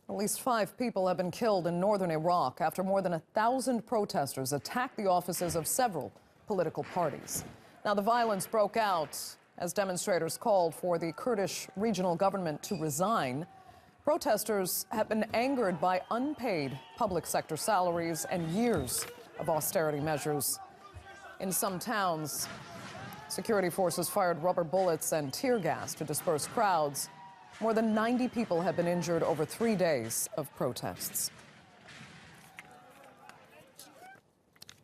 At least 5 people have been killed in northern Iraq after more than 1,000 protesters attacked the offices of several political parties. Now, the violence broke out as demonstrators called for the Kurdish regional government to resign. Protesters have been angered by unpaid public sector salaries and years of austerity measures. In some towns, security forces fired rubber bullets and tear gas to disperse crowds. More than 90 people have been injured over 3 days of protests.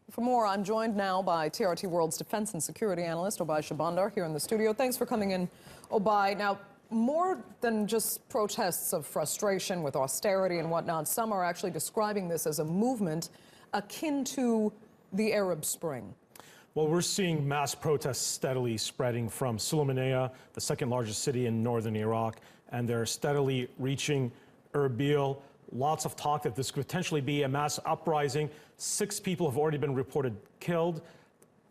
For more, I'm joined now by TRT World's defense and security analyst, Oubai Shahbandar, here in the studio. Thanks for coming in, Oubai. Now, more than just protests of frustration with austerity and whatnot, some are actually describing this as a movement akin to the Arab Spring. Well, we're seeing mass protests steadily spreading from Sulaymaniyah, the second largest city in northern Iraq, and they're steadily reaching Erbil. Lots of talk that this could potentially be a mass uprising. 6 people have already been reported killed.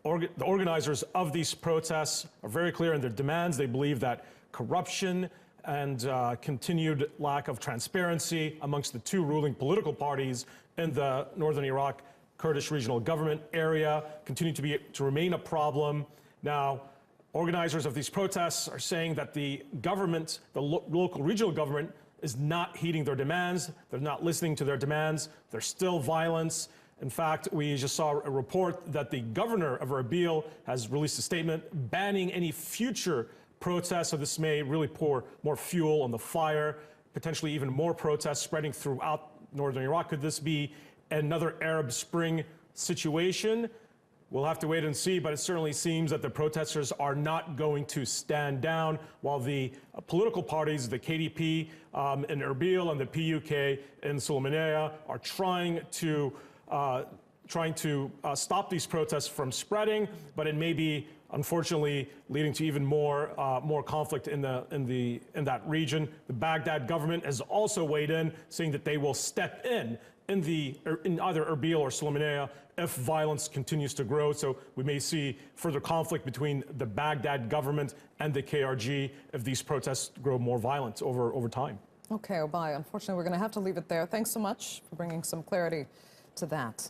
The organizers of these protests are very clear in their demands. They believe that corruption and continued lack of transparency amongst the 2 ruling political parties in the northern Iraq Kurdish regional government area continue to remain a problem. Now, organizers of these protests are saying that the government, the local regional government, is not heeding their demands. They're not listening to their demands. There's still violence. In fact, we just saw a report that the governor of Erbil has released a statement banning any future protests. So this may really pour more fuel on the fire, potentially even more protests spreading throughout northern Iraq. Could this be another Arab Spring situation? We'll have to wait and see, but it certainly seems that the protesters are not going to stand down, while the political parties, the KDP in Erbil and the PUK in Sulaymaniyah, are trying to stop these protests from spreading, but it may be, unfortunately, leading to even more conflict in that region. The Baghdad government has also weighed in, saying that they will step in either Erbil or Sulaymaniyah if violence continues to grow. So we may see further conflict between the Baghdad government and the KRG if these protests grow more violent over time. Okay, Oubai, unfortunately, we're going to have to leave it there. Thanks so much for bringing some clarity to that.